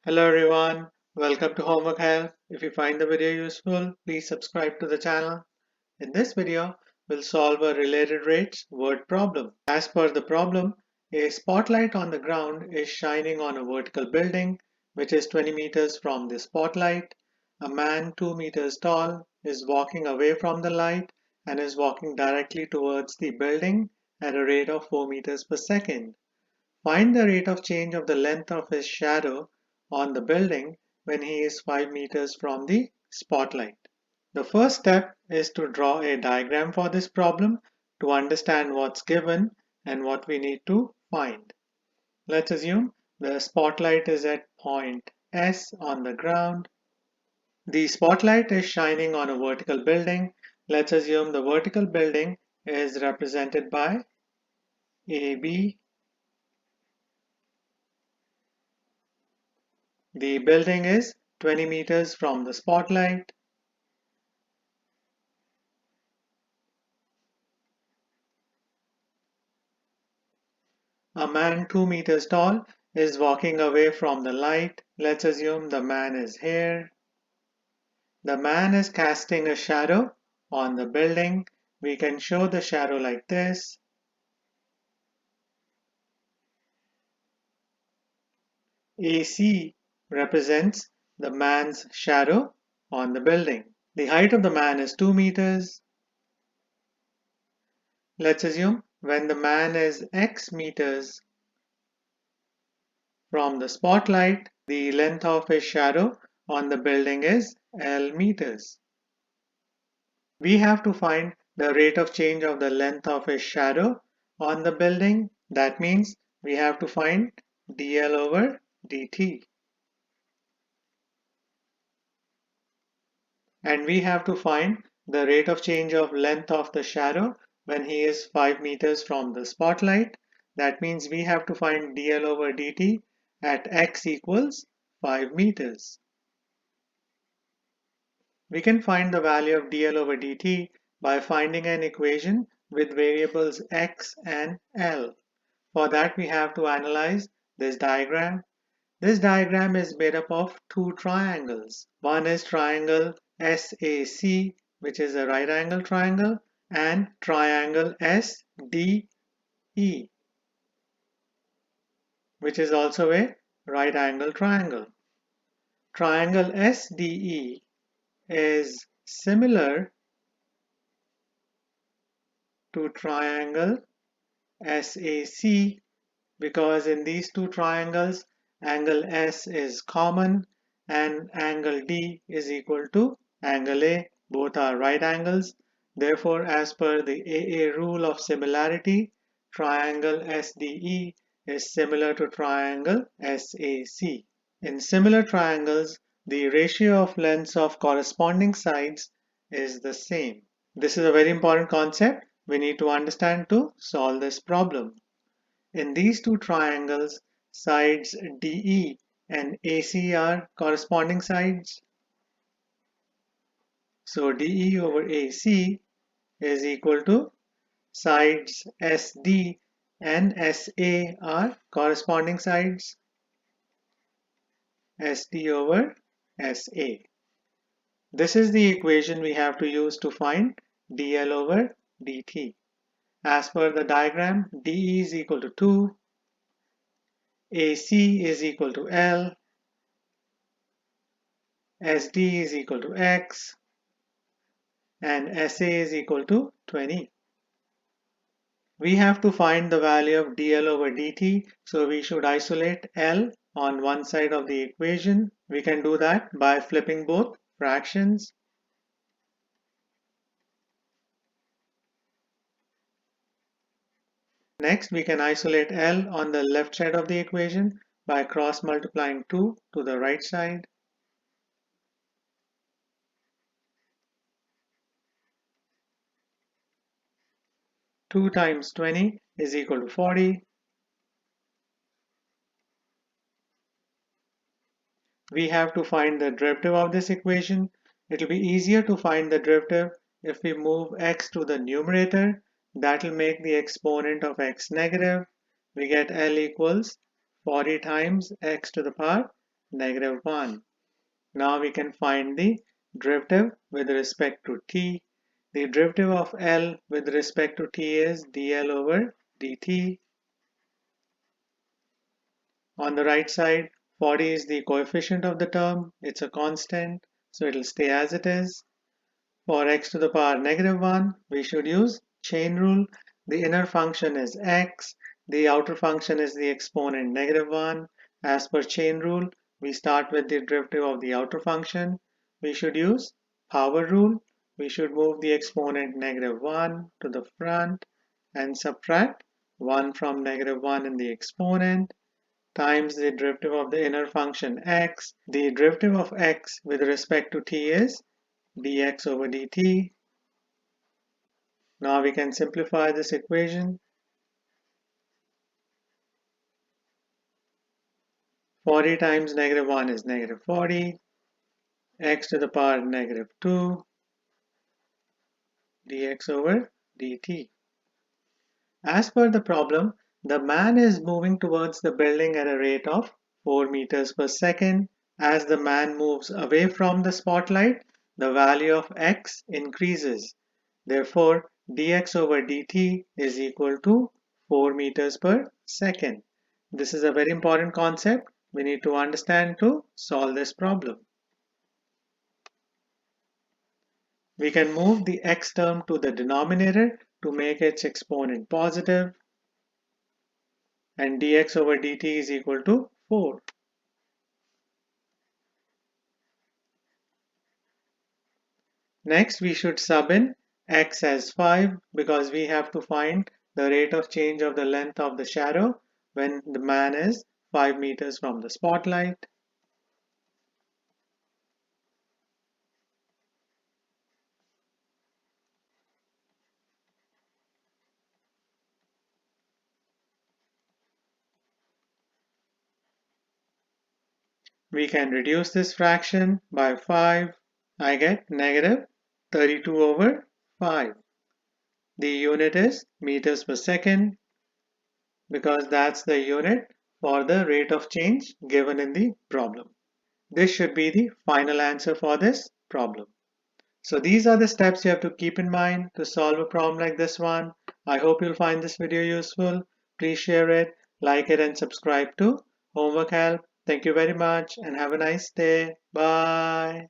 Hello everyone, welcome to Homework Help. If you find the video useful, please subscribe to the channel. In this video, we'll solve a related rates word problem. As per the problem, a spotlight on the ground is shining on a vertical building which is 20 meters from the spotlight. A man 2 meters tall is walking away from the light and is walking directly towards the building at a rate of 4 meters per second. Find the rate of change of the length of his shadow on the building when he is 5 meters from the spotlight. The first step is to draw a diagram for this problem to understand what's given and what we need to find. Let's assume the spotlight is at point S on the ground. The spotlight is shining on a vertical building. Let's assume the vertical building is represented by AB. The building is 20 meters from the spotlight. A man 2 meters tall is walking away from the light. Let's assume the man is here. The man is casting a shadow on the building. We can show the shadow like this. AC represents the man's shadow on the building. The height of the man is 2 meters. Let's assume when the man is X meters from the spotlight, the length of his shadow on the building is L meters. We have to find the rate of change of the length of his shadow on the building. That means we have to find dl over dt. And we have to find the rate of change of length of the shadow when he is 5 meters from the spotlight. That means we have to find dl over dt at x equals 5 meters. We can find the value of dl over dt by finding an equation with variables x and L. For that we have to analyze this diagram. This diagram is made up of two triangles. One is triangle SAC, which is a right angle triangle, and triangle SDE, which is also a right angle triangle. Triangle SDE is similar to triangle SAC because in these two triangles angle S is common and angle D is equal to angle A. Both are right angles. Therefore, as per the AA rule of similarity, triangle SDE is similar to triangle SAC. In similar triangles, the ratio of lengths of corresponding sides is the same. This is a very important concept we need to understand to solve this problem. In these two triangles, sides DE and AC are corresponding sides. So DE over AC is equal to sides SD and SA are corresponding sides. SD over SA. This is the equation we have to use to find dl over dt. As per the diagram, DE is equal to 2, AC is equal to L, SD is equal to X, and SA is equal to 20. We have to find the value of dl over dt, so we should isolate L on one side of the equation. We can do that by flipping both fractions. Next, we can isolate L on the left side of the equation by cross multiplying 2 to the right side. Two times 20 is equal to 40. We have to find the derivative of this equation. It will be easier to find the derivative if we move x to the numerator. That will make the exponent of x negative. We get L equals 40 times x to the power -1. Now we can find the derivative with respect to t. The derivative of L with respect to t is dl over dt. On the right side, 40 is the coefficient of the term. It's a constant, so it'll stay as it is. For x to the power -1, we should use chain rule. The inner function is x. The outer function is the exponent -1. As per chain rule, we start with the derivative of the outer function. We should use power rule. We should move the exponent -1 to the front and subtract 1 from -1 in the exponent times the derivative of the inner function x. The derivative of x with respect to t is dx over dt. Now we can simplify this equation. 40 times -1 is -40. X to the power -2 dx over dt. As per the problem, the man is moving towards the building at a rate of 4 meters per second. As the man moves away from the spotlight, the value of x increases. Therefore, dx over dt is equal to 4 meters per second. This is a very important concept we need to understand to solve this problem. We can move the x term to the denominator to make its exponent positive, and dx over dt is equal to 4. Next, we should sub in x as 5 because we have to find the rate of change of the length of the shadow when the man is 5 meters from the spotlight. We can reduce this fraction by 5. I get -32 over 5. The unit is meters per second because that's the unit for the rate of change given in the problem. This should be the final answer for this problem. So these are the steps you have to keep in mind to solve a problem like this one. I hope you'll find this video useful. Please share it, like it, and subscribe to Homework Help. Thank you very much and have a nice day. Bye.